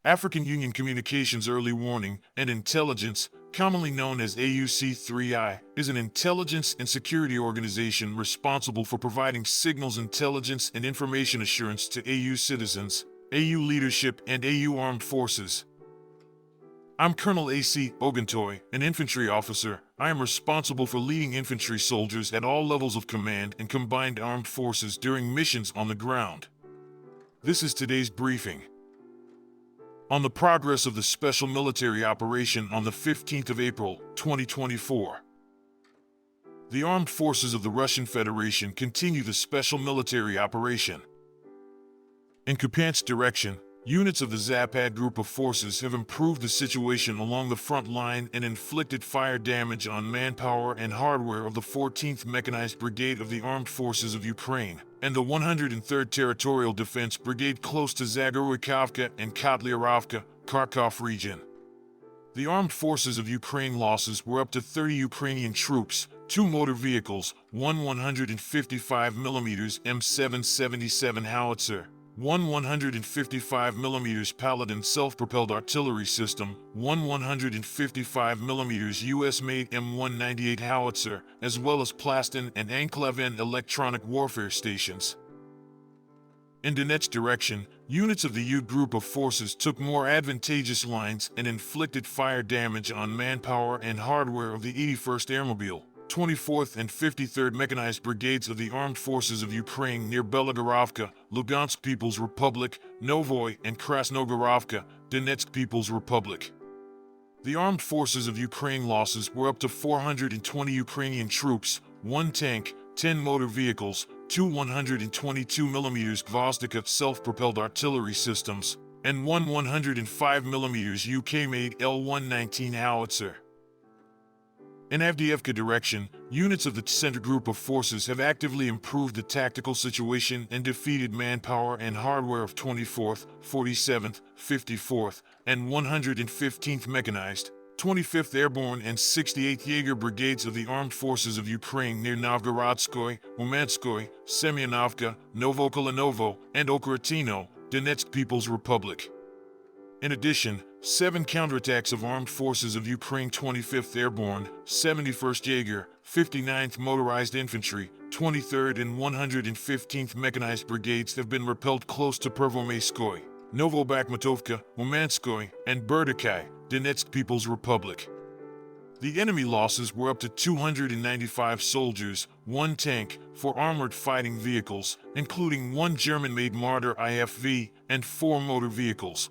African Union Communications Early Warning and Intelligence, commonly known as AUC3I, is an intelligence and security organization responsible for providing signals intelligence and information assurance to AU citizens, AU leadership, and AU armed forces. I'm Colonel A.C. Oguntoye, an infantry officer. I am responsible for leading infantry soldiers at all levels of command and combined armed forces during missions on the ground. This is today's briefing. On the progress of the special military operation on the 15th of April, 2024. The armed forces of the Russian Federation continue the special military operation. In Kupyansk direction, units of the Zapad group of forces have improved the situation along the front line and inflicted fire damage on manpower and hardware of the 14th Mechanized Brigade of the Armed Forces of Ukraine and the 103rd Territorial Defense Brigade close to Zagorykivka and Kotlyarevka, Kharkov region. The armed forces of Ukraine losses were up to 30 Ukrainian troops, 2 motor vehicles, one 155mm M777 howitzer, one 155mm Paladin self-propelled artillery system, one 155mm US-made M198 howitzer, as well as Plastin and Anklavin electronic warfare stations. In Donetsk direction, units of the U group of forces took more advantageous lines and inflicted fire damage on manpower and hardware of the 81st Airmobile, 24th and 53rd Mechanized Brigades of the Armed Forces of Ukraine near Belagorovka, Lugansk People's Republic, Novoy, and Krasnogorovka, Donetsk People's Republic. The armed forces of Ukraine losses were up to 420 Ukrainian troops, 1 tank, 10 motor vehicles, 2 122mm Gvozdika self-propelled artillery systems, and 1 105mm UK-made L-119 howitzer. In Avdeyevka direction, units of the center group of forces have actively improved the tactical situation and defeated manpower and hardware of 24th, 47th, 54th, and 115th Mechanized, 25th Airborne and 68th Jaeger Brigades of the Armed Forces of Ukraine near Novgorodskoye, Umanskoye, Semyonovka, Novokolinovo, and Okhotino, Donetsk People's Republic. In addition, 7 counterattacks of Armed Forces of Ukraine 25th Airborne, 71st Jaeger, 59th Motorized Infantry, 23rd and 115th Mechanized Brigades have been repelled close to Pervomaiskoye, Novobakhmutovka, Umanskoye, and Berdikai, Donetsk People's Republic. The enemy losses were up to 295 soldiers, 1 tank, 4 armored fighting vehicles, including 1 German-made Marder IFV, and 4 motor vehicles.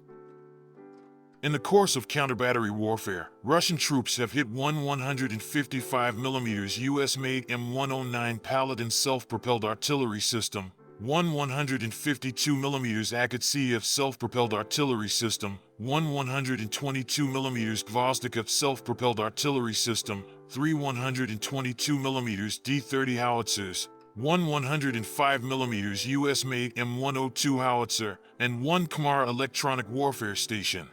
In the course of counter-battery warfare, Russian troops have hit 1 155mm US-made M109 Paladin self-propelled artillery system, 1 152mm Akatseyev self-propelled artillery system, 1 122mm Gvozdika self-propelled artillery system, 3 122mm D-30 howitzers, 1 105mm US-made M102 howitzer, and 1 Khmar electronic warfare station.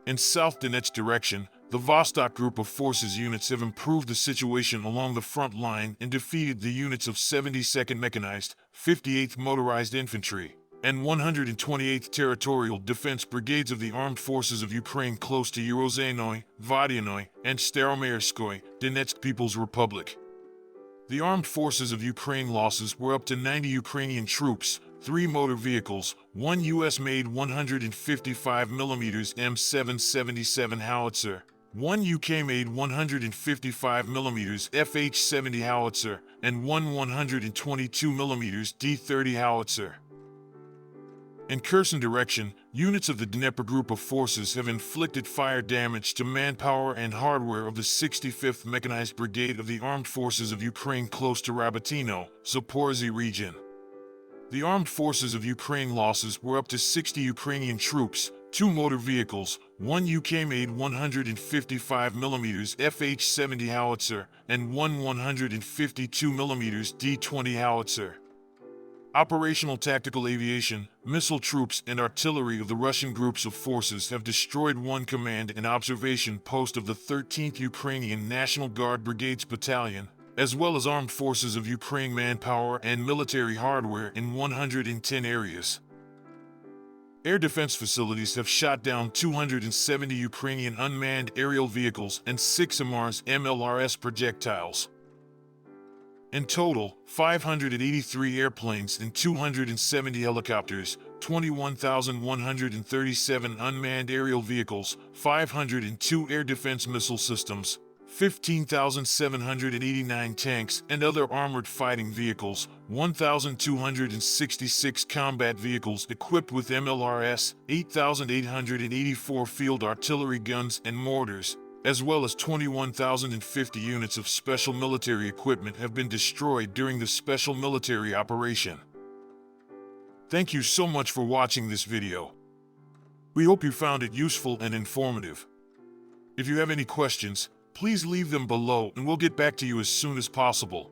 In South Donetsk direction, the Vostok group of forces units have improved the situation along the front line and defeated the units of 72nd Mechanized, 58th Motorized Infantry, and 128th Territorial Defense Brigades of the Armed Forces of Ukraine close to Urozhenoye, Vodyanoye, and Staromaerskoye, Donetsk People's Republic. The armed forces of Ukraine losses were up to 90 Ukrainian troops, 3 motor vehicles, 1 US-made 155mm M777 howitzer, 1 UK-made 155mm FH-70 howitzer, and 1 122mm D-30 howitzer. In Kherson direction, units of the Dnieper group of forces have inflicted fire damage to manpower and hardware of the 65th Mechanized Brigade of the Armed Forces of Ukraine close to Rabotino, Zaporizhzhia region. The armed forces of Ukraine losses were up to 60 Ukrainian troops, 2 motor vehicles, 1 UK-made 155mm FH-70 howitzer, and 1 152mm D-20 howitzer. Operational tactical aviation, missile troops, and artillery of the Russian groups of forces have destroyed 1 command and observation post of the 13th Ukrainian National Guard Brigades Battalion, as well as armed forces of Ukraine manpower and military hardware in 110 areas. Air defense facilities have shot down 270 Ukrainian unmanned aerial vehicles and 6 MLRS projectiles. In total, 583 airplanes and 270 helicopters, 21,137 unmanned aerial vehicles, 502 air defense missile systems, 15,789 tanks and other armored fighting vehicles, 1,266 combat vehicles equipped with MLRS, 8,884 field artillery guns and mortars, as well as 21,050 units of special military equipment have been destroyed during the special military operation. Thank you so much for watching this video. We hope you found it useful and informative. If you have any questions, please leave them below and we'll get back to you as soon as possible.